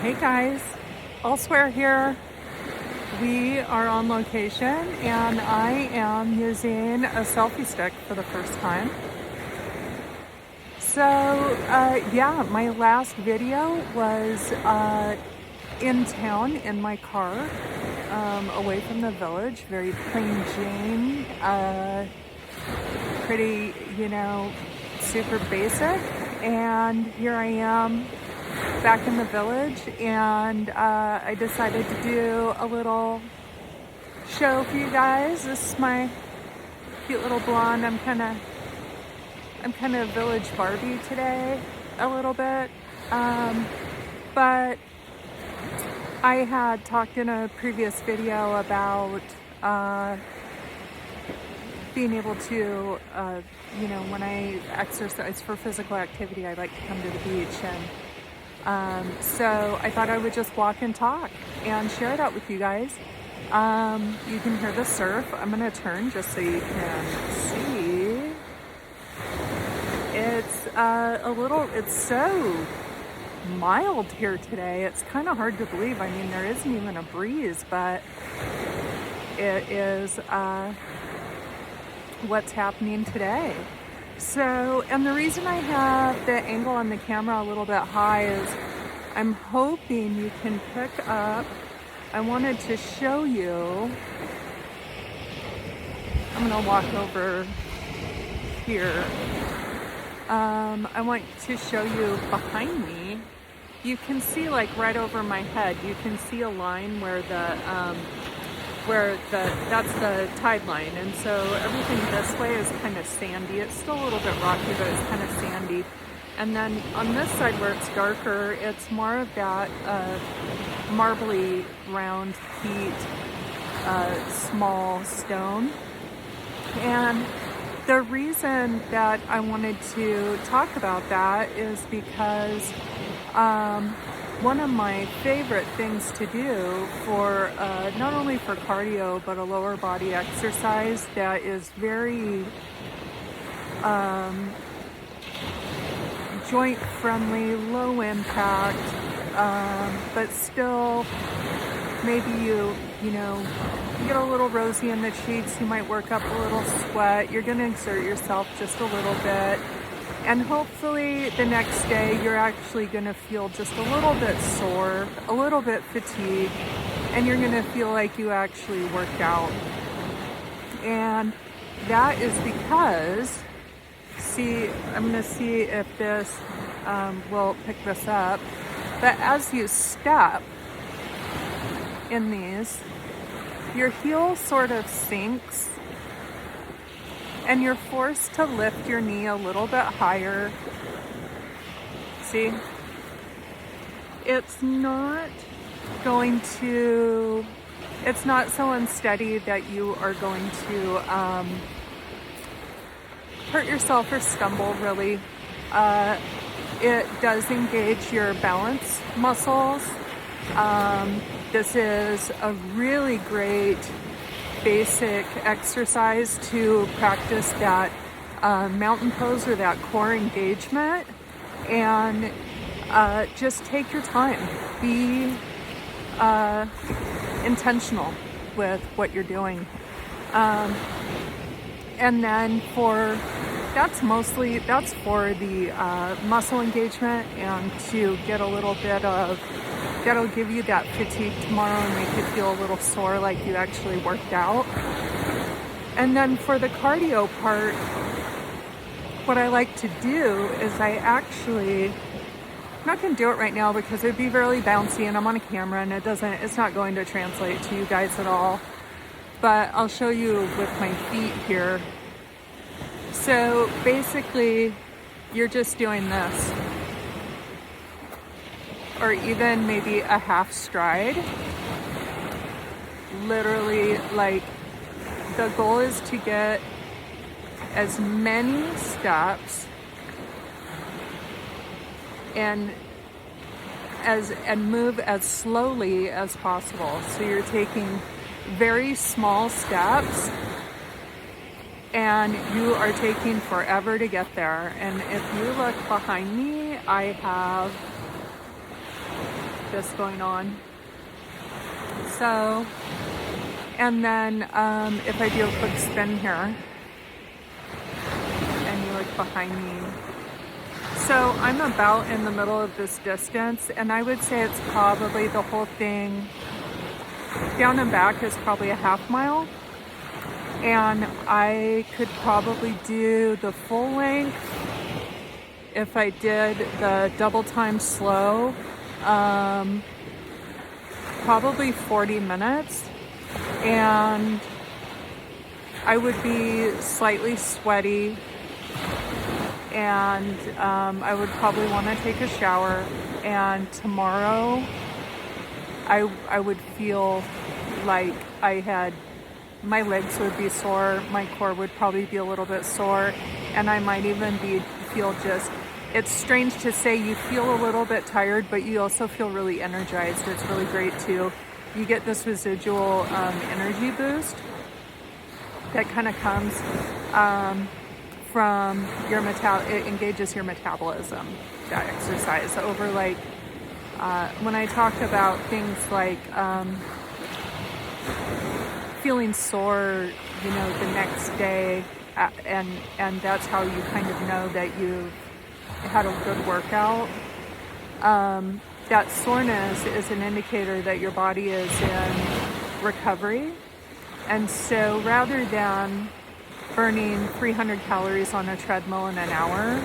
Hey guys, Elsewhere here. We are on location and I am using a selfie stick for the first time. So, yeah, my last video was in town in my car, away from the village, very plain Jane, pretty, super basic. And here I am back in the village, and I decided to do a little show for you guys. This is my cute little blonde. I'm kind of village Barbie today, a little bit. But I had talked in a previous video about being able to, when I exercise for physical activity, I like to come to the beach, and so I thought I would just walk and talk and share that with you guys. You can hear the surf. I'm gonna turn just so you can see. It's so mild here today. It's kind of hard to believe. I mean, there isn't even a breeze, but it is what's happening today. So, and the reason I have the angle on the camera a little bit high is I'm hoping you can pick up. I wanted to show you. I'm gonna walk over here. I want to show you behind me. You can see, like, right over my head, you can see a line where that's the tide line, and so everything this way is kind of sandy. It's still a little bit rocky, but it's kind of sandy. And then on this side where it's darker, it's more of that marbly, round, peat, small stone. And the reason that I wanted to talk about that is because one of my favorite things to do for not only for cardio but a lower body exercise that is very joint friendly, low impact, but still maybe you get a little rosy in the cheeks, you might work up a little sweat, you're going to exert yourself just a little bit, and hopefully the next day you're actually going to feel just a little bit sore, a little bit fatigued, and you're going to feel like you actually worked out. And that is because, see, I'm going to see if this will pick this up, but as you step in these, your heel sort of sinks and you're forced to lift your knee a little bit higher. See? It's not so unsteady that you are going to hurt yourself or stumble, really. It does engage your balance muscles. This is a really great basic exercise to practice that mountain pose or that core engagement, and just take your time. Be intentional with what you're doing. And then that's for the muscle engagement and to get a little bit of, that'll give you that fatigue tomorrow and make you feel a little sore like you actually worked out. And then for the cardio part, what I like to do is I'm not going to do it right now because it'd be really bouncy and I'm on a camera and it's not going to translate to you guys at all. But I'll show you with my feet here. So basically, you're just doing this, or even maybe a half stride. Literally, like, the goal is to get as many steps and move as slowly as possible. So you're taking very small steps and you are taking forever to get there. And if you look behind me, I have this going on. So, and then if I do a quick spin here, and you look behind me. So I'm about in the middle of this distance, and I would say it's probably the whole thing down and back is probably a half mile. And I could probably do the full length if I did the double time slow, probably 40 minutes. And I would be slightly sweaty, and I would probably want to take a shower. And tomorrow I would feel like my legs would be sore, my core would probably be a little bit sore, and I might even feel just, it's strange to say, you feel a little bit tired, but you also feel really energized. It's really great too. You get this residual energy boost that kind of comes from your it engages your metabolism, that exercise, over like, when I talked about things like feeling sore, you know, the next day, and that's how you kind of know that you've had a good workout. That soreness is an indicator that your body is in recovery. And so rather than burning 300 calories on a treadmill in an hour,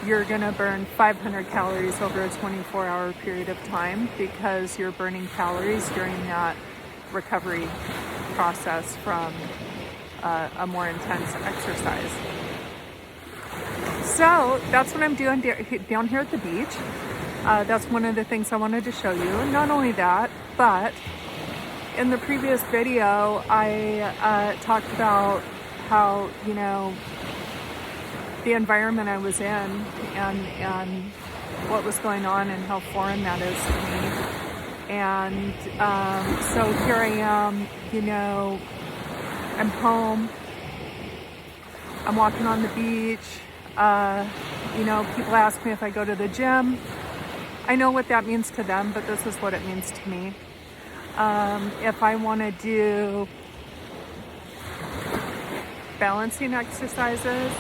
you're going to burn 500 calories over a 24-hour period of time, because you're burning calories during that recovery process from a more intense exercise. So that's what I'm doing down here at the beach. That's one of the things I wanted to show you. And not only that, but in the previous video, I talked about how, you know, the environment I was in and what was going on and how foreign that is to me. And so here I am, you know, I'm home, I'm walking on the beach. You know, people ask me if I go to the gym. I know what that means to them, but this is what it means to me. If I want to do balancing exercises,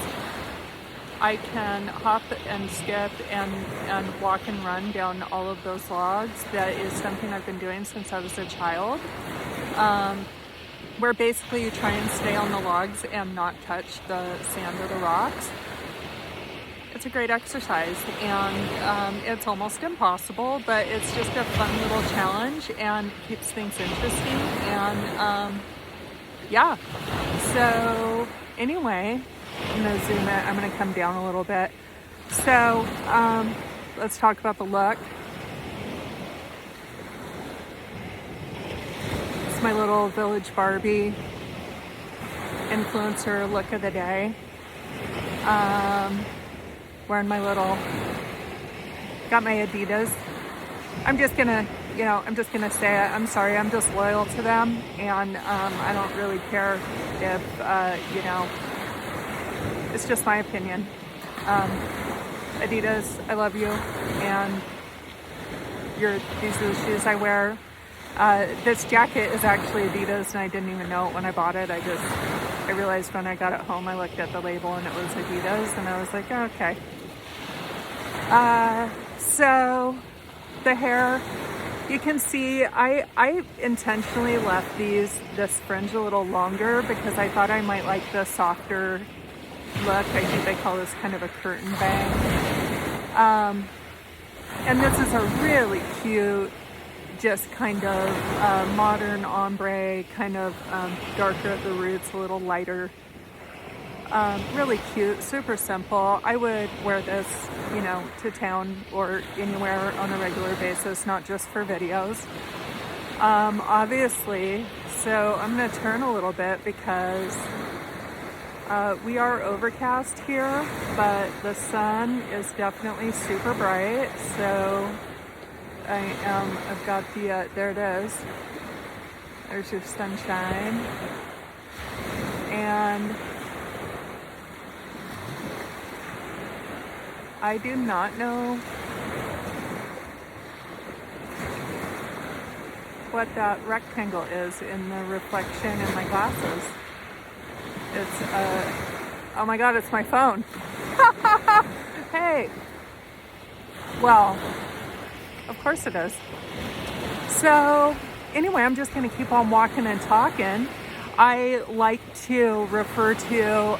I can hop and skip and walk and run down all of those logs. That is something I've been doing since I was a child, where basically you try and stay on the logs and not touch the sand or the rocks. It's a great exercise, and it's almost impossible, but it's just a fun little challenge and keeps things interesting. And yeah, so anyway, I'm going to zoom in. I'm going to come down a little bit. So let's talk about the look. It's my little Village Barbie influencer look of the day. Wearing my got my Adidas. I'm just going to, you know, I'm just going to say it. I'm sorry. I'm just loyal to them. And I don't really care if, you know, it's just my opinion. Adidas, I love you. And these are the shoes I wear. This jacket is actually Adidas, and I didn't even know it when I bought it. I realized when I got it home, I looked at the label and it was Adidas, and I was like, oh, okay. So the hair, you can see I intentionally left this fringe a little longer because I thought I might like the softer look. I think they call this kind of a curtain bang. And this is a really cute, just kind of modern ombre, kind of darker at the roots, a little lighter. Really cute, super simple. I would wear this, you know, to town or anywhere on a regular basis, not just for videos. Obviously, so I'm going to turn a little bit because we are overcast here, but the sun is definitely super bright. So I've got the, there it is. There's your sunshine. And I do not know what that rectangle is in the reflection in my glasses. It's, oh my God, it's my phone. Hey. Well, of course it is. So anyway, I'm just going to keep on walking and talking. I like to refer to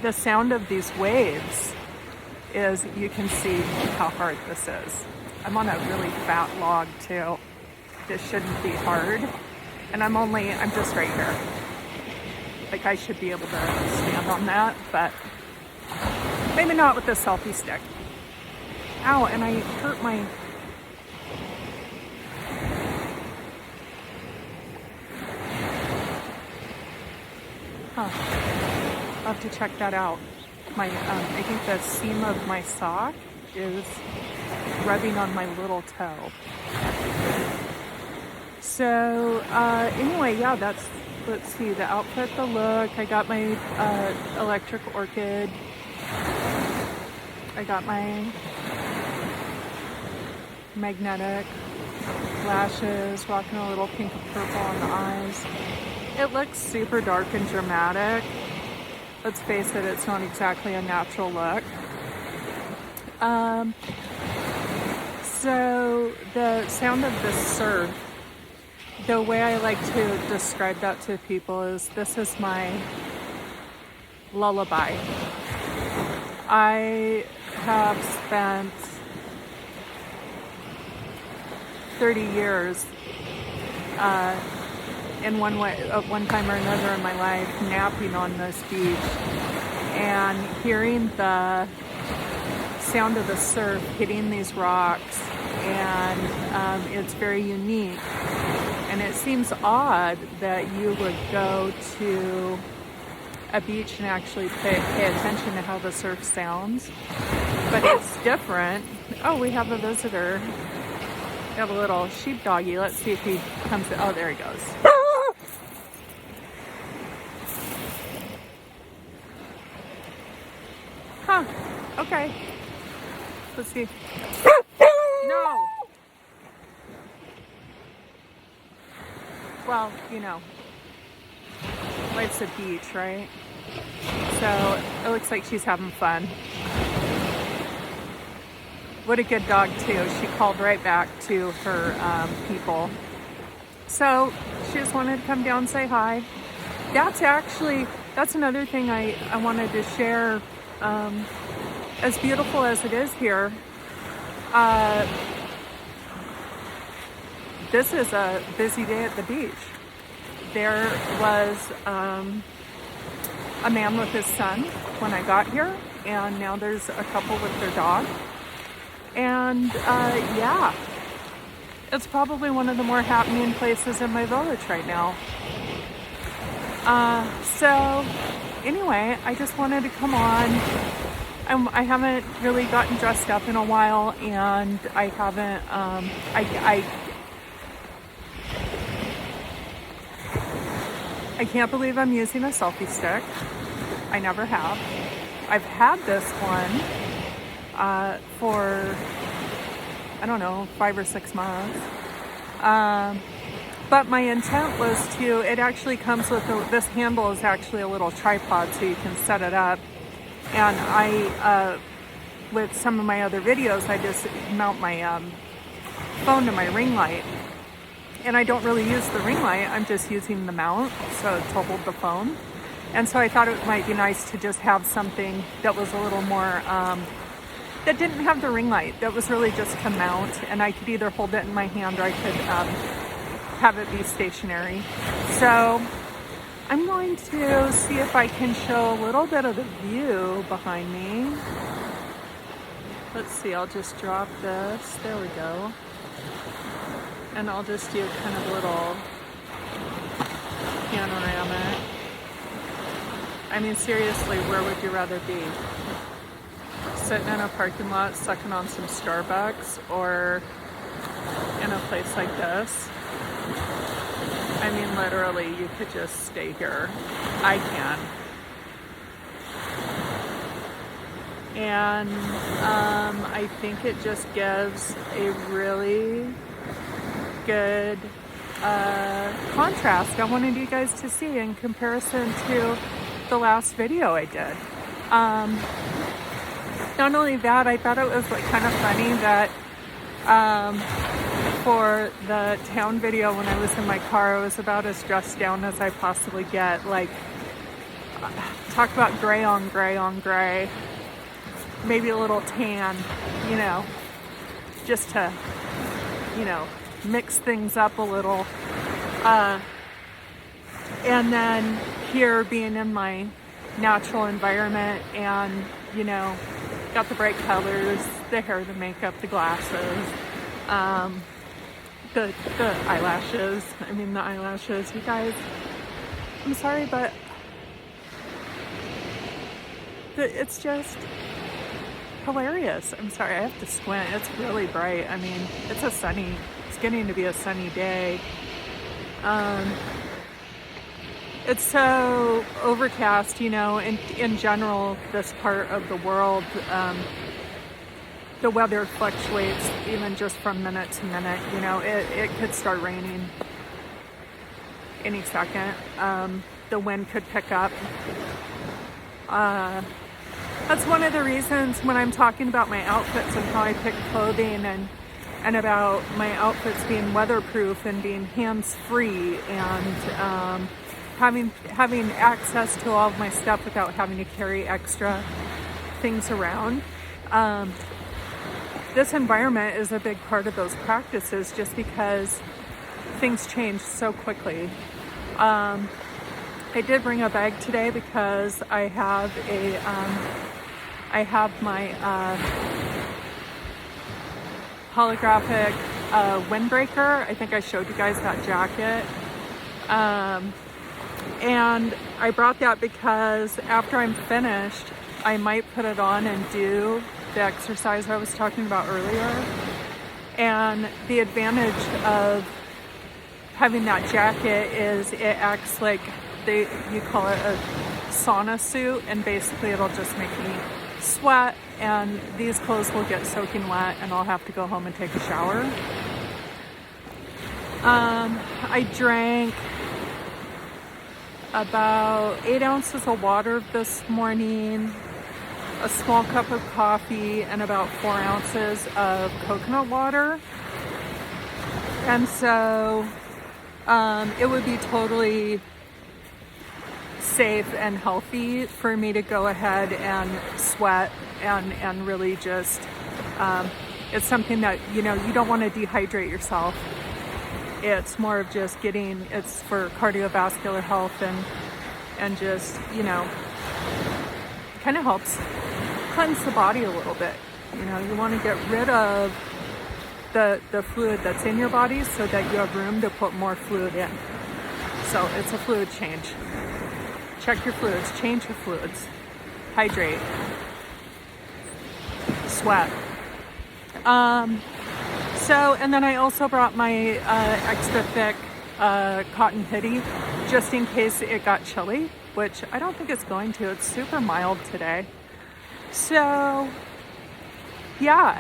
the sound of these waves is, you can see how hard this is. I'm on a really fat log too. This shouldn't be hard. And I'm just right here. Like, I should be able to stand on that, but maybe not with the selfie stick. Ow, and I hurt my... Huh. I'll have to check that out. I think the seam of my sock is rubbing on my little toe. So, anyway, yeah, let's see, the outfit, the look. I got my electric orchid. I got my magnetic lashes, rocking a little pink and purple on the eyes. It looks super dark and dramatic. Let's face it, it's not exactly a natural look. So the sound of the surf, the way I like to describe that to people is, this is my lullaby. I have spent 30 years in one way, at one time or another in my life, napping on this beach and hearing the sound of the surf hitting these rocks, and it's very unique. And it seems odd that you would go to a beach and actually pay attention to how the surf sounds, but it's different. Oh, we have a visitor. We have a little sheepdoggy. Let's see if he comes. Oh, there he goes. Huh. Okay. Let's see. No. Well, you know, life's a beach, right? So it looks like she's having fun. What a good dog too. She called right back to her people. So she just wanted to come down and say hi. That's another thing I wanted to share. As beautiful as it is here, this is a busy day at the beach. There was a man with his son when I got here, and now there's a couple with their dog. And yeah, it's probably one of the more happening places in my village right now. So anyway, I just wanted to come on. I haven't really gotten dressed up in a while, and I haven't, I can't believe I'm using a selfie stick. I never have. I've had this one for, I don't know, 5 or 6 months. But my intent was it actually comes with, this handle is actually a little tripod so you can set it up. And I, with some of my other videos, I just mount my phone to my ring light. And I don't really use the ring light, I'm just using the mount to hold the phone. And so I thought it might be nice to just have something that was a little more, that didn't have the ring light, that was really just to mount. And I could either hold it in my hand or I could have it be stationary. So I'm going to see if I can show a little bit of the view behind me. Let's see, I'll just drop this. There we go. And I'll just do kind of a little panoramic. I mean, seriously, where would you rather be? Sitting in a parking lot, sucking on some Starbucks, or in a place like this? I mean, literally, you could just stay here. I can. And I think it just gives a really good contrast I wanted you guys to see in comparison to the last video I did. Not only that, I thought it was like kind of funny that for the town video, when I was in my car, I was about as dressed down as I possibly get. Like, talk about gray on gray on gray, maybe a little tan, you know, just to, you know, mix things up a little. And then here, being in my natural environment, and, you know, got the bright colors, the hair, the makeup, the glasses, the eyelashes. I mean, the eyelashes, you guys, I'm sorry, but it's just hilarious. I'm sorry, I have to squint. It's really bright. I mean, it's getting to be a sunny day. It's so overcast, you know, in general, this part of the world, the weather fluctuates even just from minute to minute. You know, it could start raining any second. The wind could pick up. That's one of the reasons when I'm talking about my outfits and how I pick clothing, and about my outfits being weatherproof and being hands-free, and having access to all of my stuff without having to carry extra things around. This environment is a big part of those practices, just because things change so quickly. I did bring a bag today because I have my holographic windbreaker. I think I showed you guys that jacket. And I brought that because after I'm finished, I might put it on and do the exercise I was talking about earlier. And the advantage of having that jacket is it acts like you call it a sauna suit, and basically it'll just make me sweat, and these clothes will get soaking wet, and I'll have to go home and take a shower. I drank about 8 ounces of water this morning, a small cup of coffee, and about 4 ounces of coconut water. And so it would be totally safe and healthy for me to go ahead and sweat and really just, it's something that, you know, you don't want to dehydrate yourself. It's more of just it's for cardiovascular health, and just, you know, kind of helps cleanse the body a little bit. You know, you want to get rid of the fluid that's in your body so that you have room to put more fluid in. So it's a fluid change. Check your fluids, change your fluids, hydrate, sweat. And then I also brought my extra thick cotton hoodie just in case it got chilly, which I don't think it's going to. It's super mild today. So yeah,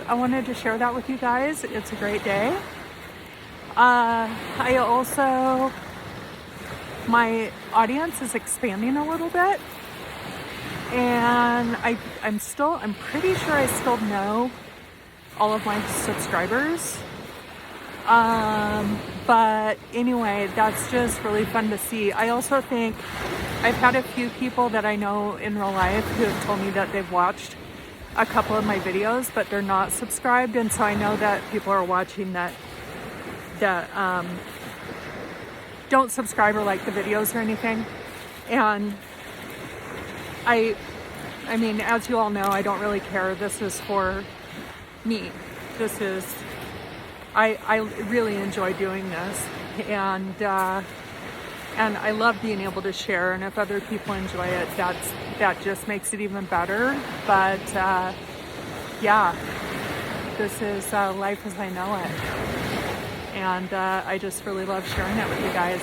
I wanted to share that with you guys. It's a great day. My audience is expanding a little bit, and I'm pretty sure I still know all of my subscribers. But anyway, that's just really fun to see. I also think I've had a few people that I know in real life who have told me that they've watched a couple of my videos, but they're not subscribed. And so I know that people are watching that don't subscribe or like the videos or anything. And I mean, as you all know, I don't really care. This is for me. I really enjoy doing this, and I love being able to share. And if other people enjoy it, that just makes it even better. But yeah, this is life as I know it, and I just really love sharing it with you guys.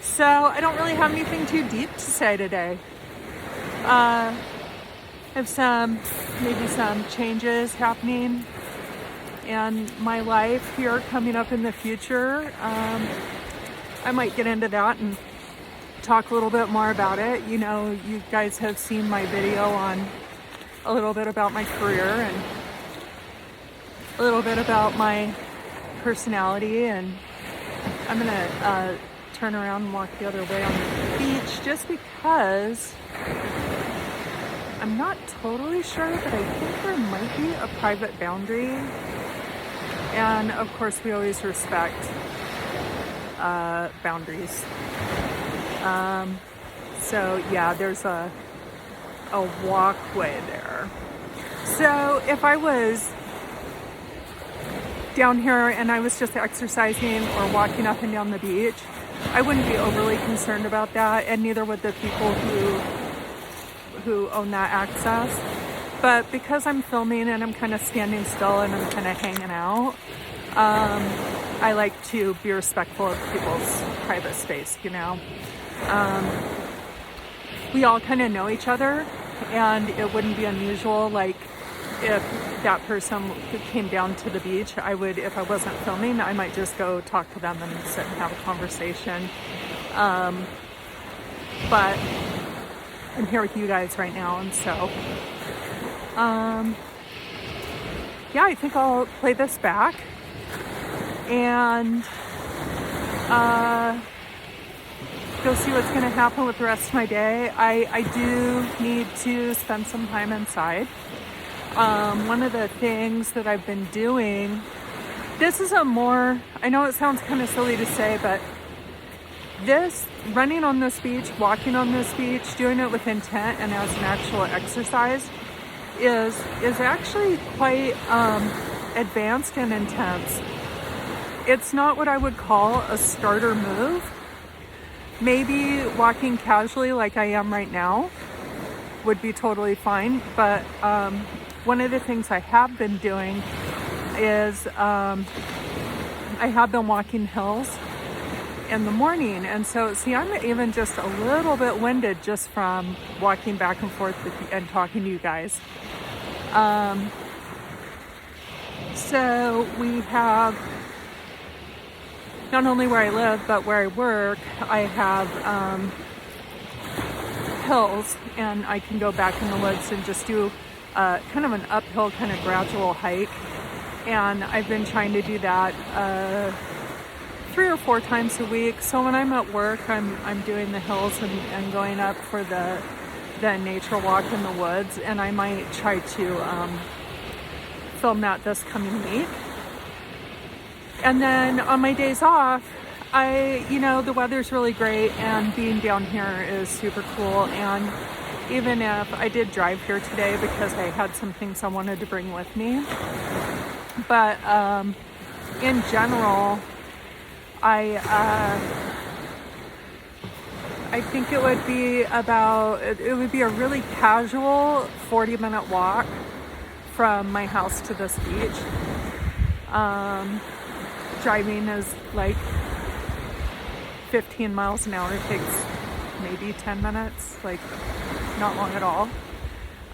So I don't really have anything too deep to say today. I have maybe some changes happening in my life here coming up in the future. I might get into that and talk a little bit more about it. You know, you guys have seen my video on a little bit about my career and a little bit about my personality, and I'm gonna turn around and walk the other way on the beach just because I'm not totally sure, but I think there might be a private boundary. And of course, we always respect boundaries. So yeah, there's a walkway there. So if I was down here and I was just exercising or walking up and down the beach, I wouldn't be overly concerned about that, and neither would the people who own that access. But because I'm filming and I'm kind of standing still and I'm kind of hanging out, I like to be respectful of people's private space, you know. We all kind of know each other, and it wouldn't be unusual, like, if that person came down to the beach, if I wasn't filming, I might just go talk to them and sit and have a conversation. But I'm here with you guys right now, and so, yeah, I think I'll play this back and go see what's going to happen with the rest of my day. I do need to spend some time inside. One of the things that I've been doing, I know it sounds kind of silly to say, but running on this beach, walking on this beach, doing it with intent and as an actual exercise is actually quite advanced and intense. It's not what I would call a starter move. Maybe walking casually like I am right now would be totally fine, but one of the things I have been doing is I have been walking hills in the morning, and so see, I'm even just a little bit winded just from walking back and forth and talking to you guys. So we have, not only where I live but where I work, I have hills, and I can go back in the woods and just do kind of an uphill, kind of gradual hike. And I've been trying to do that 3 or 4 times a week. So when I'm at work, I'm doing the hills and going up for the nature walk in the woods, and I might try to film that this coming week. And then on my days off, the weather's really great, and being down here is super cool. And even if I did drive here today because I had some things I wanted to bring with me, but in general, I think it would be a really casual 40-minute walk from my house to this beach. Driving is like 15 miles an hour. It takes maybe 10 minutes, like not long at all.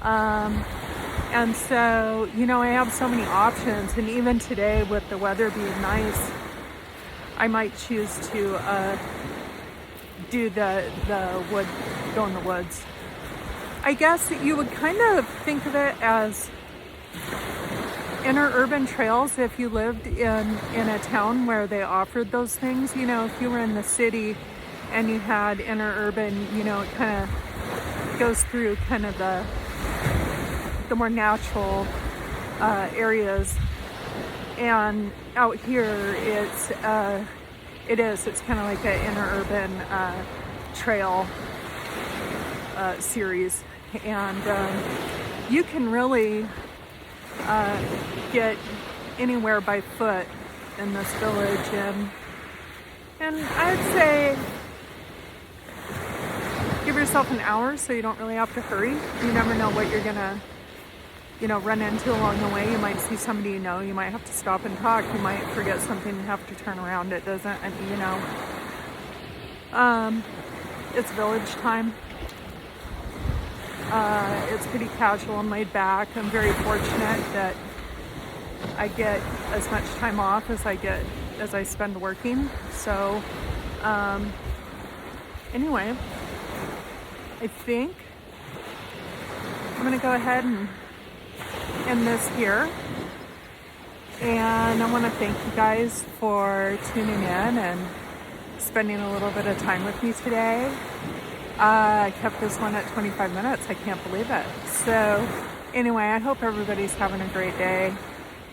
And so, I have so many options, and even today with the weather being nice, I might choose to do go in the woods. I guess you would kind of think of it as interurban trails if you lived in a town where they offered those things. If you were in the city and you had interurban, it kind of goes through kind of the more natural areas. And out here, it's kind of like an interurban trail series, and you can really get anywhere by foot in this village, and I'd say give yourself an hour so you don't really have to hurry. You never know what you're gonna run into along the way. You might see somebody you might have to stop and talk, you might forget something and have to turn around. It doesn't, it's village time. It's pretty casual and laid back. I'm very fortunate that I get as much time off as I spend working. So, anyway, I think I'm gonna go ahead and end this here. And I want to thank you guys for tuning in and spending a little bit of time with me today. I kept this one at 25 minutes. I can't believe it. So anyway, I hope everybody's having a great day,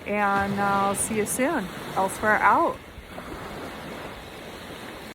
and I'll see you soon. Elsewhere out.